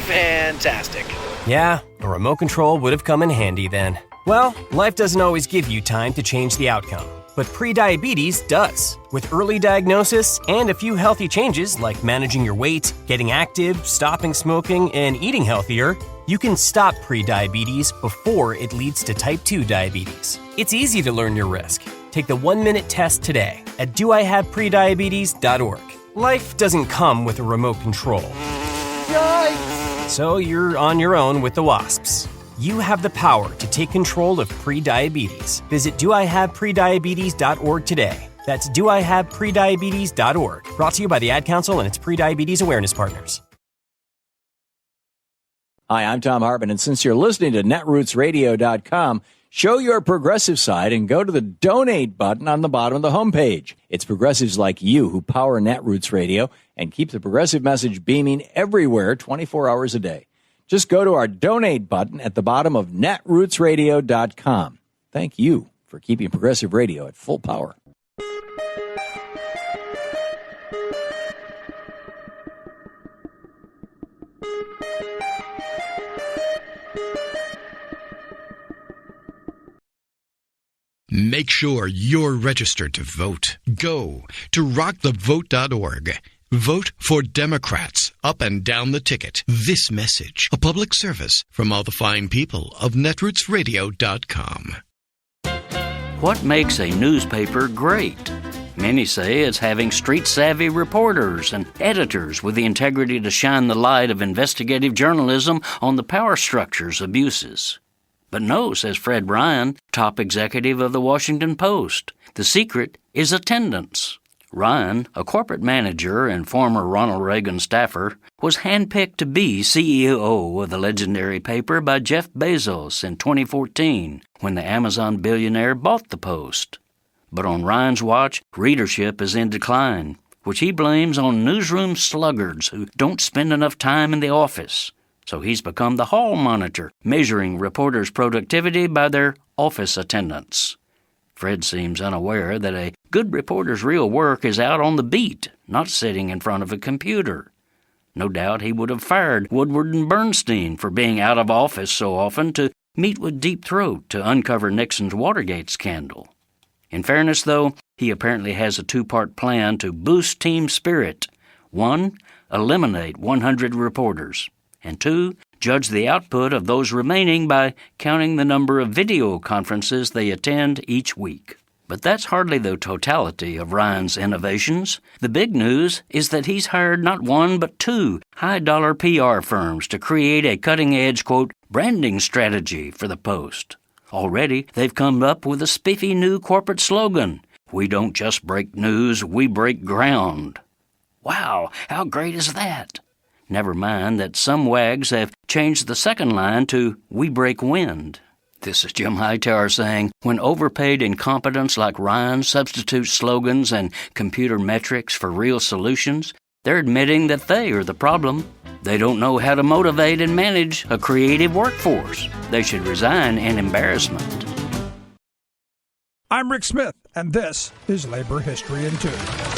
Speaker 22: Fantastic.
Speaker 21: Yeah, a remote control would have come in handy then. Well, life doesn't always give you time to change the outcome, but prediabetes does. With early diagnosis and a few healthy changes like managing your weight, getting active, stopping smoking, and eating healthier, you can stop prediabetes before it leads to type 2 diabetes. It's easy to learn your risk. Take the 1-minute test today at doihaveprediabetes.org. Life doesn't come with a remote control. Yikes! So you're on your own with the wasps. You have the power to take control of prediabetes. Visit doihaveprediabetes.org today. That's doihaveprediabetes.org. Brought to you by the Ad Council and its Prediabetes Awareness Partners.
Speaker 23: Hi, I'm Tom Hartman, and since you're listening to netrootsradio.com, show your progressive side and go to the donate button on the bottom of the homepage. It's progressives like you who power Netroots Radio and keep the progressive message beaming everywhere 24 hours a day. Just go to our donate button at the bottom of netrootsradio.com. Thank you for keeping progressive radio at full power.
Speaker 1: Make sure you're registered to vote. Go to rockthevote.org. Vote for Democrats up and down the ticket. This message, a public service from all the fine people of netrootsradio.com.
Speaker 24: What makes a newspaper great? Many say it's having street-savvy reporters and editors with the integrity to shine the light of investigative journalism on the power structure's abuses. But no, says Fred Ryan, top executive of the Washington Post. The secret is attendance. Ryan, a corporate manager and former Ronald Reagan staffer, was handpicked to be CEO of the legendary paper by Jeff Bezos in 2014 when the Amazon billionaire bought the Post. But on Ryan's watch, readership is in decline, which he blames on newsroom sluggards who don't spend enough time in the office. So he's become the hall monitor, measuring reporters' productivity by their office attendance. Fred seems unaware that a good reporter's real work is out on the beat, not sitting in front of a computer. No doubt he would have fired Woodward and Bernstein for being out of office so often to meet with Deep Throat to uncover Nixon's Watergate scandal. In fairness, though, he apparently has a two-part plan to boost team spirit. 1, eliminate 100 reporters. And 2, judge the output of those remaining by counting the number of video conferences they attend each week. But that's hardly the totality of Ryan's innovations. The big news is that he's hired not 1 but 2 high-dollar PR firms to create a cutting-edge, quote, branding strategy for the Post. Already, they've come up with a spiffy new corporate slogan, "We don't just break news, we break ground." Wow, how great is that? Never mind that some wags have changed the second line to "We break wind." This is Jim Hightower saying, when overpaid incompetents like Ryan substitute slogans and computer metrics for real solutions, they're admitting that they are the problem. They don't know how to motivate and manage a creative workforce. They should resign in embarrassment.
Speaker 25: I'm Rick Smith, and this is Labor History in 2.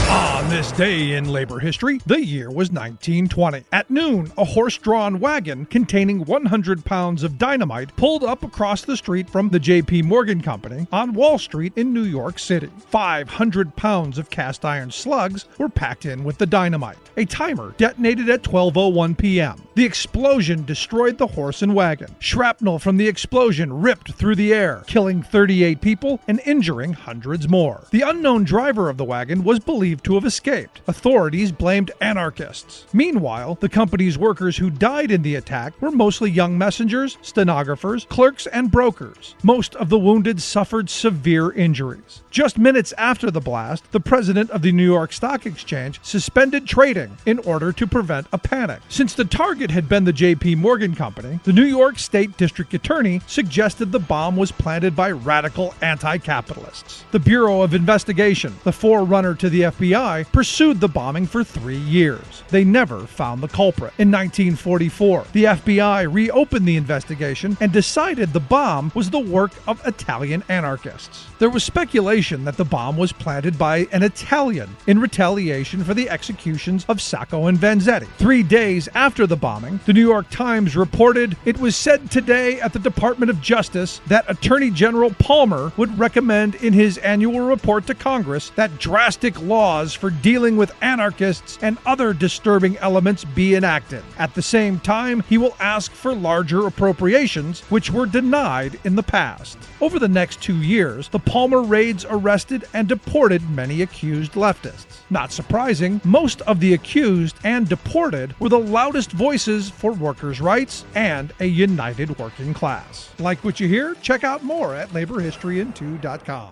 Speaker 25: On this day in labor history, the year was 1920. At noon, a horse-drawn wagon containing 100 pounds of dynamite pulled up across the street from the J.P. Morgan Company on Wall Street in New York City. 500 pounds of cast iron slugs were packed in with the dynamite. A timer detonated at 12:01 p.m. The explosion destroyed the horse and wagon. Shrapnel from the explosion ripped through the air, killing 38 people and injuring hundreds more. The unknown driver of the wagon was believed to have escaped. Authorities blamed anarchists. Meanwhile, the company's workers who died in the attack were mostly young messengers, stenographers, clerks, and brokers. Most of the wounded suffered severe injuries. Just minutes after the blast, the president of the New York Stock Exchange suspended trading in order to prevent a panic. Since the target had been the J.P. Morgan Company, the New York State District Attorney suggested the bomb was planted by radical anti-capitalists. The Bureau of Investigation, the forerunner to the FBI, pursued the bombing for 3 years. They never found the culprit. In 1944, the FBI reopened the investigation and decided the bomb was the work of Italian anarchists. There was speculation that the bomb was planted by an Italian in retaliation for the executions of Sacco and Vanzetti. 3 days after the bombing, the New York Times reported, "It was said today at the Department of Justice that Attorney General Palmer would recommend in his annual report to Congress that drastic laws for dealing with anarchists and other disturbing elements be enacted. At the same time, he will ask for larger appropriations, which were denied in the past." Over the next 2 years, the Palmer raids arrested and deported many accused leftists. Not surprising, most of the accused and deported were the loudest voices for workers' rights and a united working class. Like what you hear? Check out more at laborhistoryin2.com.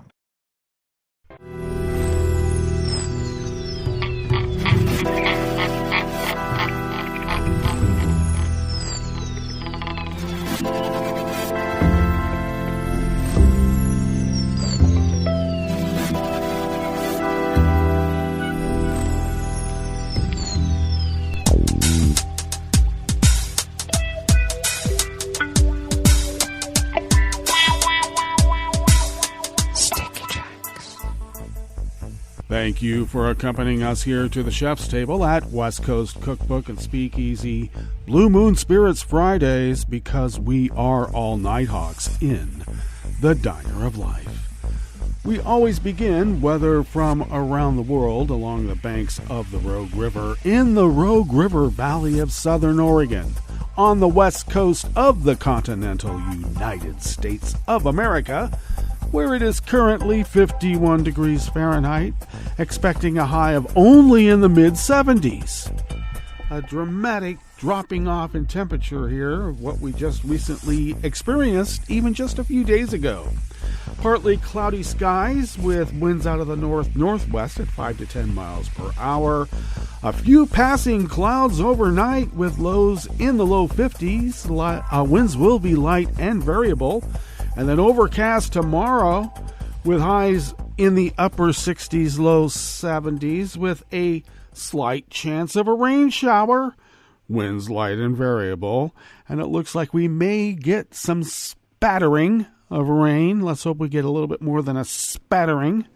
Speaker 13: Thank you for accompanying us here to the chef's table at West Coast Cookbook and Speakeasy Blue Moon Spirits Fridays, because we are all Nighthawks in the Diner of Life. We always begin, whether from around the world, along the banks of the Rogue River, in the Rogue River Valley of Southern Oregon, on the west coast of the continental United States of America, where it is currently 51 degrees Fahrenheit, expecting a high of only in the mid-70s. A dramatic dropping off in temperature here of what we just recently experienced even just a few days ago. Partly cloudy skies with winds out of the north-northwest at 5 to 10 miles per hour. A few passing clouds overnight with lows in the low 50s. Winds will be light and variable. And then overcast tomorrow with highs in the upper 60s, low 70s, with a slight chance of a rain shower. Winds light and variable. And it looks like we may get some spattering of rain. Let's hope we get a little bit more than a spattering.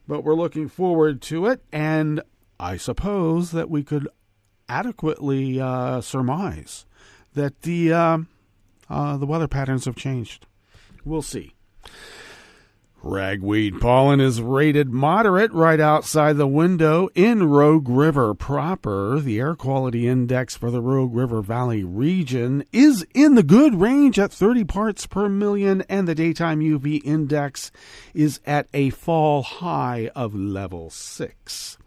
Speaker 13: But we're looking forward to it. And I suppose that we could adequately surmise that the weather patterns have changed. We'll see. Ragweed pollen is rated moderate right outside the window in Rogue River proper. The air quality index for the Rogue River Valley region is in the good range at 30 parts per million, and the daytime UV index is at a fall high of level 6.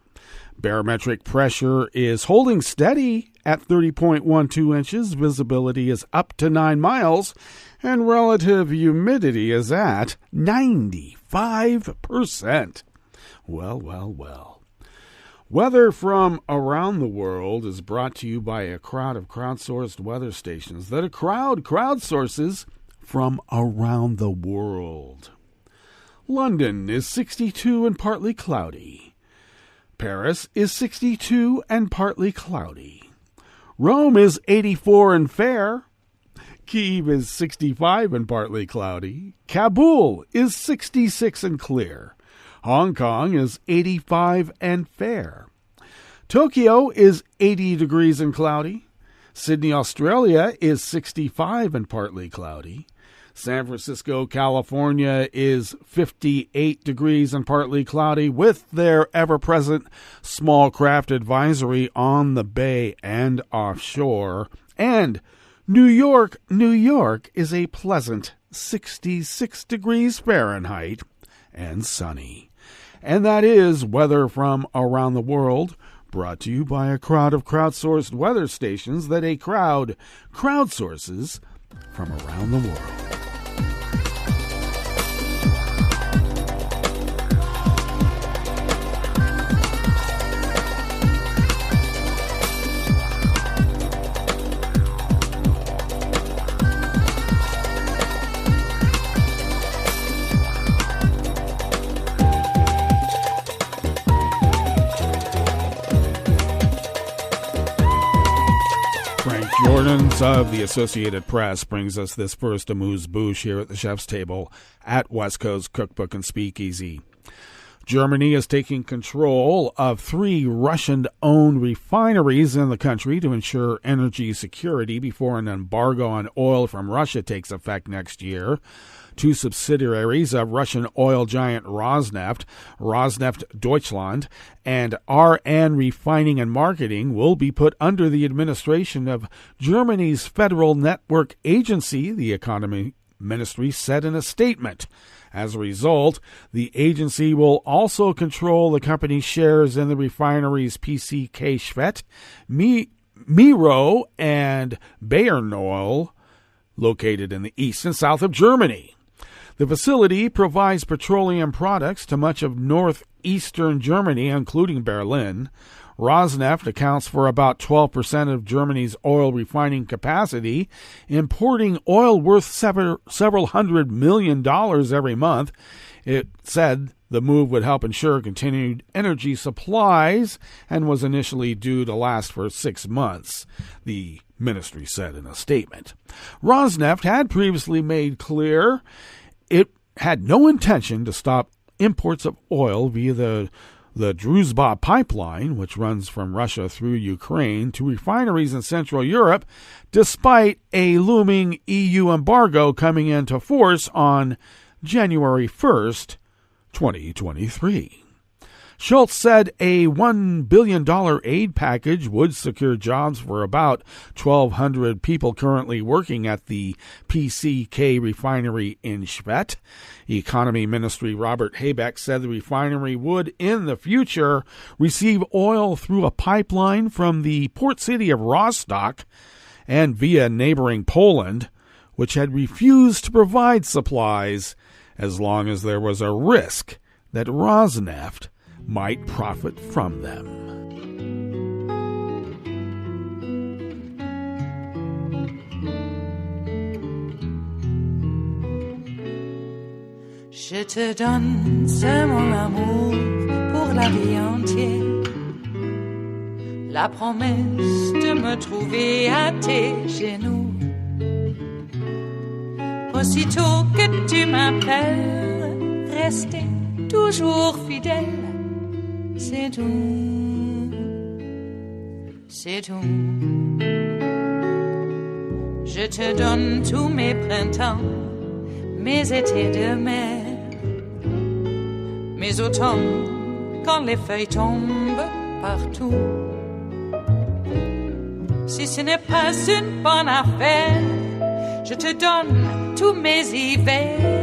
Speaker 13: Barometric pressure is holding steady at 30.12 inches. Visibility is up to 9 miles. And relative humidity is at 95%. Well. Weather from around the world is brought to you by a crowd of crowdsourced weather stations that a crowd crowdsources from around the world. London is 62 and partly cloudy. Paris is 62 and partly cloudy. Rome is 84 and fair. Kyiv is 65 and partly cloudy. Kabul is 66 and clear. Hong Kong is 85 and fair. Tokyo is 80 degrees and cloudy. Sydney, Australia is 65 and partly cloudy. San Francisco, California is 58 degrees and partly cloudy with their ever-present small craft advisory on the bay and offshore. And New York is a pleasant 66 degrees Fahrenheit and sunny. And that is weather from around the world, brought to you by a crowd of crowdsourced weather stations that a crowd crowdsources from around the world. Jordan's of the Associated Press brings us this first amuse-bouche here at the chef's table at West Coast Cookbook and Speakeasy. Germany is taking control of 3 Russian-owned refineries in the country to ensure energy security before an embargo on oil from Russia takes effect next year. 2 subsidiaries of Russian oil giant Rosneft, Rosneft Deutschland, and RN Refining and Marketing will be put under the administration of Germany's Federal Network Agency, the Economy Ministry said in a statement. As a result, the agency will also control the company's shares in the refineries PCK Sept, Miro, and Bayern Oil, located in the east and south of Germany. The facility provides petroleum products to much of northeastern Germany, including Berlin. Rosneft accounts for about 12% of Germany's oil refining capacity, importing oil worth several $100 million every month. It said the move would help ensure continued energy supplies and was initially due to last for 6 months, the ministry said in a statement. Rosneft had previously made clear it had no intention to stop imports of oil via the Druzhba pipeline, which runs from Russia through Ukraine to refineries in Central Europe, despite a looming EU embargo coming into force on January 1st, 2023. Schultz said a $1 billion aid package would secure jobs for about 1,200 people currently working at the PCK refinery in Sept. Economy Ministry Robert Habeck said the refinery would, in the future, receive oil through a pipeline from the port city of Rostock and via neighboring Poland, which had refused to provide supplies as long as there was a risk that Rosneft might profit from them.
Speaker 2: Je te donne ce mon amour pour la vie entière, la promesse de me trouver à tes genoux. Aussitôt que tu m'appelles, rester toujours fidèle. C'est tout, c'est tout. Je te donne tous mes printemps, mes étés de mer, mes automnes quand les feuilles tombent partout. Si ce n'est pas une bonne affaire, je te donne tous mes hivers.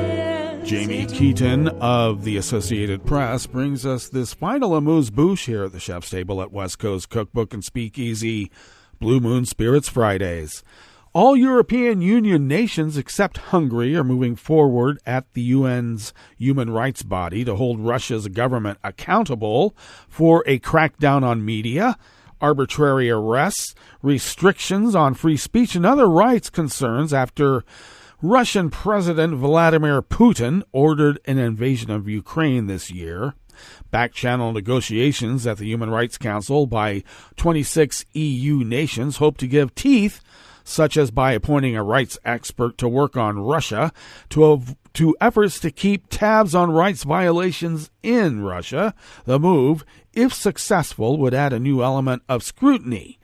Speaker 13: Jamie Keaton of the Associated Press brings us this final amuse-bouche here at the chef's table at West Coast Cookbook and Speakeasy, Blue Moon Spirits Fridays. All European Union nations except Hungary are moving forward at the UN's human rights body to hold Russia's government accountable for a crackdown on media, arbitrary arrests, restrictions on free speech, and other rights concerns after Russian President Vladimir Putin ordered an invasion of Ukraine this year. Back-channel negotiations at the Human Rights Council by 26 EU nations hope to give teeth, such as by appointing a rights expert to work on Russia, to efforts to keep tabs on rights violations in Russia. The move, if successful, would add a new element of scrutiny.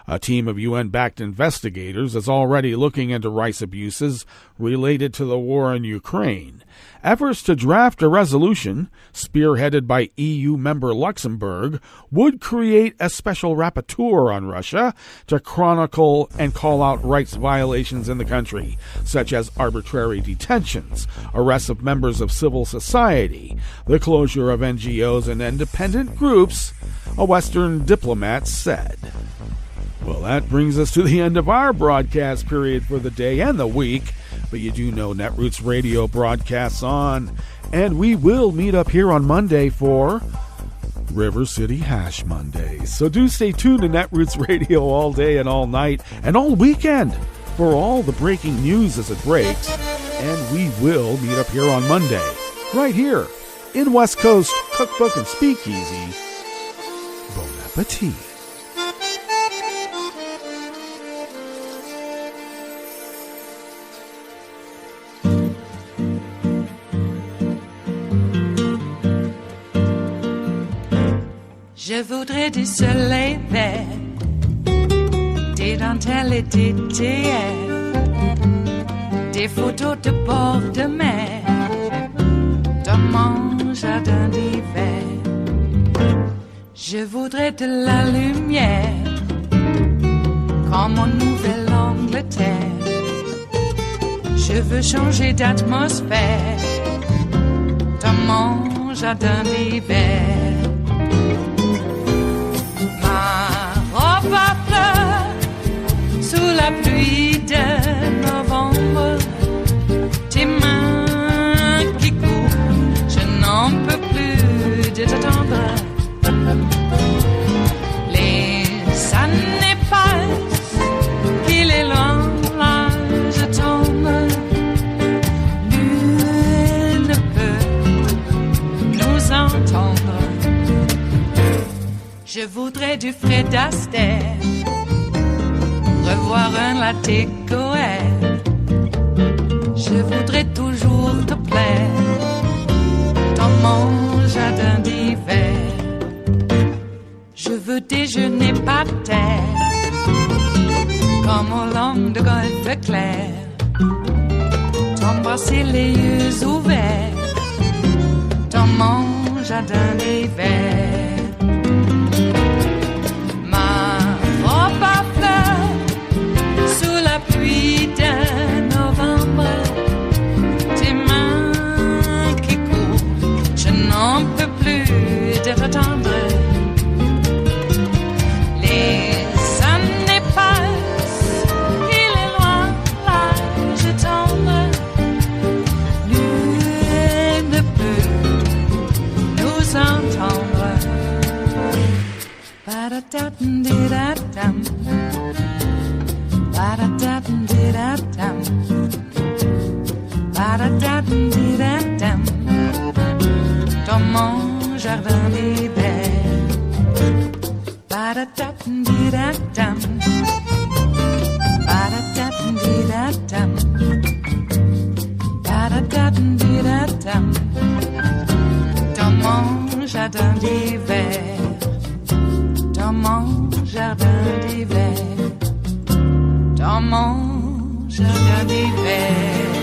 Speaker 13: A team of UN-backed investigators is already looking into rice abuses related to the war in Ukraine. Efforts to draft a resolution, spearheaded by EU member Luxembourg, would create a special rapporteur on Russia to chronicle and call out rights violations in the country, such as arbitrary detentions, arrests of members of civil society, the closure of NGOs and independent groups, a Western diplomat said. Well, that brings us to the end of our broadcast period for the day and the week. But you do know Netroots Radio broadcasts on, and we will meet up here on Monday for River City Hash Mondays. So do stay tuned to Netroots Radio all day and all night and all weekend for all the breaking news as it breaks. And we will meet up here on Monday, right here in West Coast Cookbook and Speakeasy. Bon appetit.
Speaker 2: Je voudrais du soleil vert, des dentelles et des théâtres, des photos de bord de mer, dans mon jardin d'hiver. Je voudrais de la lumière, comme en Nouvelle-Angleterre. Je veux changer d'atmosphère, dans mon jardin d'hiver. Ma fleur sous la pluie de novembre, tes mains qui courent, je n'en peux plus de t'attendre. Les années passent, il est loin, là je tombe. Nul ne peut nous entendre. Je voudrais du Fred Astaire, revoir un latte Goël. Je voudrais toujours te plaire dans mon jardin d'hiver. Je veux déjeuner par terre, comme au long de golfe clair. T'embrasser les yeux ouverts dans mon jardin d'hiver. Pluie de novembre, tes mains qui courent, je n'en peux plus de t'attendre. Les années passent, il est loin, là je tombe. Nul ne peut nous entendre. Ba-da-da-dum-di-da-dum. Ba-da-da-dum-di-da-dum. Ba-da-da-dum-di-da-dum. Dans mon jardin d'hiver. Ba-da-da-dum-di-da-dum. Ba-da-da-dum-di-da-dum. Ba-da-da-dum-di-da-dum. Dans mon jardin d'hiver. Dans mon jardin d'hiver. Dans mon jardin d'hiver.